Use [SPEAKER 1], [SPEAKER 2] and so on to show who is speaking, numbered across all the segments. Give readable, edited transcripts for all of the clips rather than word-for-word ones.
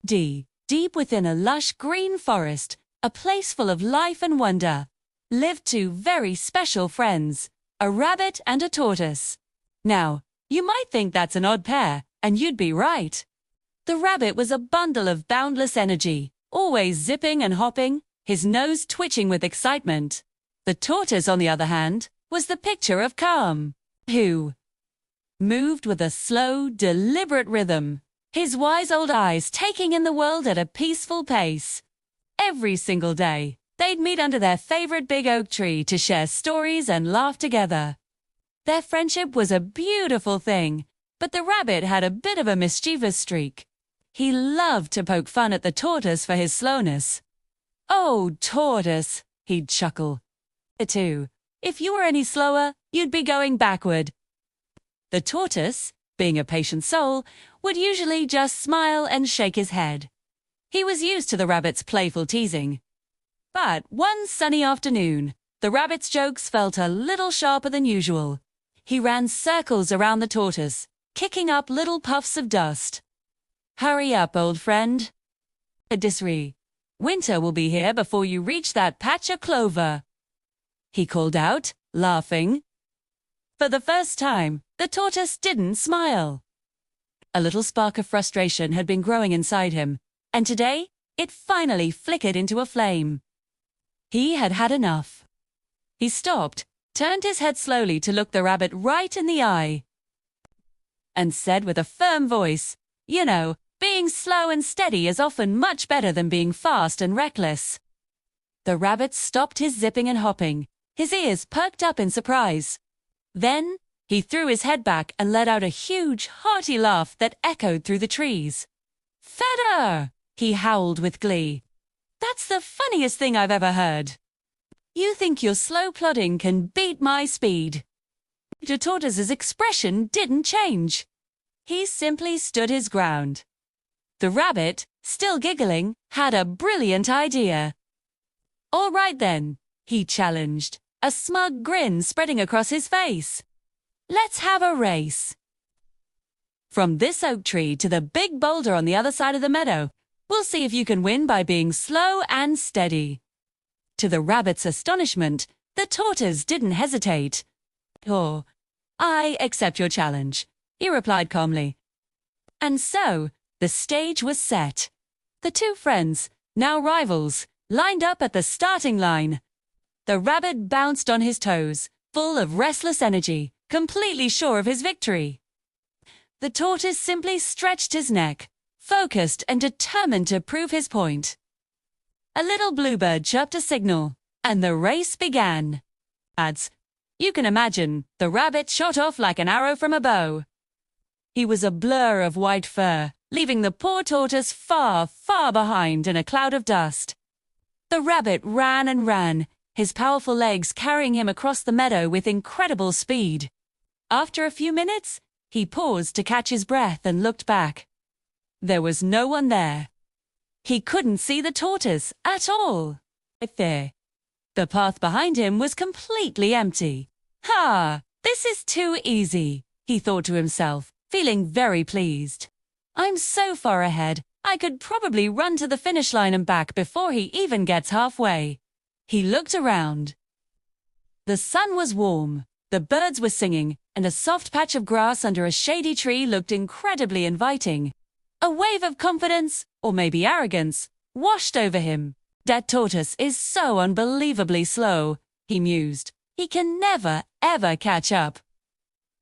[SPEAKER 1] Deep within a lush green forest, a place full of life and wonder, lived two very special friends, a rabbit and a tortoise. Now, you might think that's an odd pair, and you'd be right. The rabbit was a bundle of boundless energy, always zipping and hopping, his nose twitching with excitement. The tortoise, on the other hand, was the picture of calm, who moved with a slow, deliberate rhythm, his wise old eyes taking in the world at a peaceful pace. Every single day, they'd meet under their favorite big oak tree to share stories and laugh together. Their friendship was a beautiful thing, but the rabbit had a bit of a mischievous streak. He loved to poke fun at the tortoise for his slowness. "Oh, tortoise," he'd chuckle. "Too. If you were any slower, you'd be going backward." The tortoise, being a patient soul, would usually just smile and shake his head. He was used to the rabbit's playful teasing. But one sunny afternoon, the rabbit's jokes felt a little sharper than usual. He ran circles around the tortoise, kicking up little puffs of dust. "Hurry up, old friend. Winter will be here before you reach that patch of clover," he called out, laughing. For the first time, the tortoise didn't smile. A little spark of frustration had been growing inside him, and today it finally flickered into a flame. He had had enough. He stopped, turned his head slowly to look the rabbit right in the eye, and said with a firm voice, "You know, being slow and steady is often much better than being fast and reckless." The rabbit stopped his zipping and hopping, his ears perked up in surprise. Then he threw his head back and let out a huge, hearty laugh that echoed through the trees. "Feather!" he howled with glee. "That's the funniest thing I've ever heard. You think your slow plodding can beat my speed?" The tortoise's expression didn't change. He simply stood his ground. The rabbit, still giggling, had a brilliant idea. "All right then," he challenged, a smug grin spreading across his face. "Let's have a race. From this oak tree to the big boulder on the other side of the meadow, we'll see if you can win by being slow and steady." To the rabbit's astonishment, the tortoise didn't hesitate. "Oh, I accept your challenge," he replied calmly. And so, the stage was set. The two friends, now rivals, lined up at the starting line. The rabbit bounced on his toes, full of restless energy, completely sure of his victory. The tortoise simply stretched his neck, focused and determined to prove his point. A little bluebird chirped a signal, and the race began. You can imagine, the rabbit shot off like an arrow from a bow. He was a blur of white fur, leaving the poor tortoise far, far behind in a cloud of dust. The rabbit ran and ran, his powerful legs carrying him across the meadow with incredible speed. After a few minutes, he paused to catch his breath and looked back. There was no one there. He couldn't see the tortoise at all. The path behind him was completely empty. "Ha! This is too easy," he thought to himself, feeling very pleased. "I'm so far ahead, I could probably run to the finish line and back before he even gets halfway." He looked around. The sun was warm, the birds were singing, and a soft patch of grass under a shady tree looked incredibly inviting. A wave of confidence, or maybe arrogance, washed over him. "That tortoise is so unbelievably slow," he mused. "He can never, ever catch up.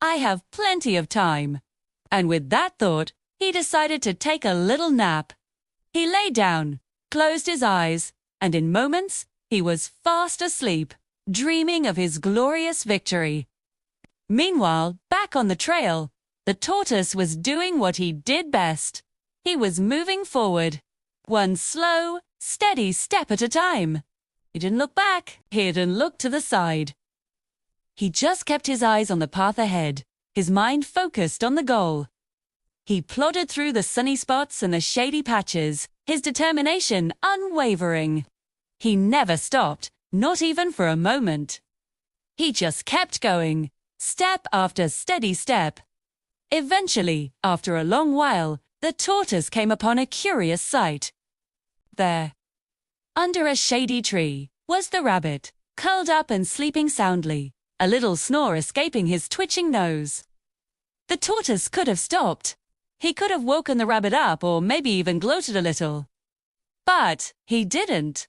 [SPEAKER 1] I have plenty of time." And with that thought, he decided to take a little nap. He lay down, closed his eyes, and in moments, he was fast asleep, dreaming of his glorious victory. Meanwhile, back on the trail, the tortoise was doing what he did best. He was moving forward, one slow, steady step at a time. He didn't look back, he didn't look to the side. He just kept his eyes on the path ahead, his mind focused on the goal. He plodded through the sunny spots and the shady patches, his determination unwavering. He never stopped, not even for a moment. He just kept going, step after steady step. Eventually, after a long while, the tortoise came upon a curious sight. There, under a shady tree, was the rabbit, curled up and sleeping soundly, a little snore escaping his twitching nose. The tortoise could have stopped. He could have woken the rabbit up or maybe even gloated a little. But he didn't.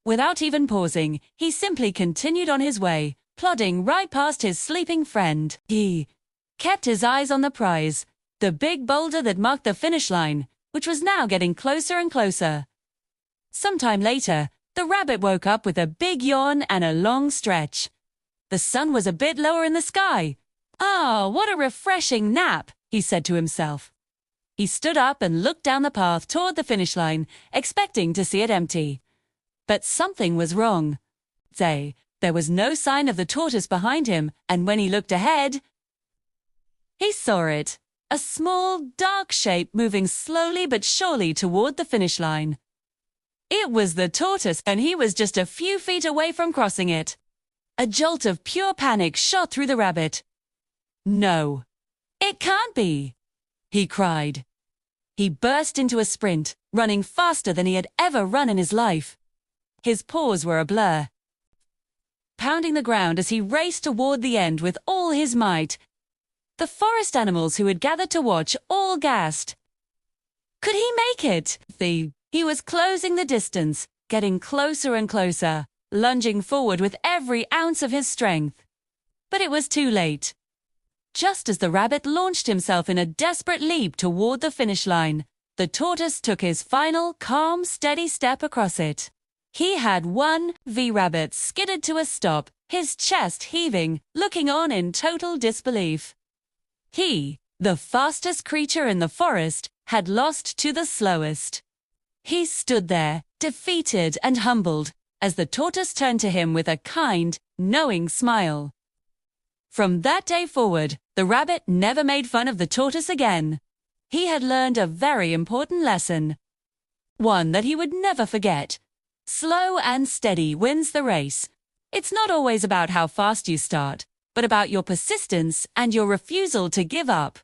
[SPEAKER 1] Without even pausing, he simply continued on his way, plodding right past his sleeping friend. He kept his eyes on the prize, the big boulder that marked the finish line, which was now getting closer and closer. Sometime later, the rabbit woke up with a big yawn and a long stretch. The sun was a bit lower in the sky. "Ah, what a refreshing nap," he said to himself. He stood up and looked down the path toward the finish line, expecting to see it empty. But something was wrong. There was no sign of the tortoise behind him, and when he looked ahead, he saw it, a small, dark shape moving slowly but surely toward the finish line. It was the tortoise, and he was just a few feet away from crossing it. A jolt of pure panic shot through the rabbit. "No, it can't be," he cried. He burst into a sprint, running faster than he had ever run in his life. His paws were a blur, pounding the ground as he raced toward the end with all his might. The forest animals who had gathered to watch all gasped. Could he make it? He was closing the distance, getting closer and closer, lunging forward with every ounce of his strength. But it was too late. Just as the rabbit launched himself in a desperate leap toward the finish line, the tortoise took his final, calm, steady step across it. He had won. The rabbit skidded to a stop, his chest heaving, looking on in total disbelief. He, the fastest creature in the forest, had lost to the slowest. He stood there, defeated and humbled, as the tortoise turned to him with a kind, knowing smile. From that day forward, the rabbit never made fun of the tortoise again. He had learned a very important lesson. One that he would never forget. Slow and steady wins the race. It's not always about how fast you start, but about your persistence and your refusal to give up.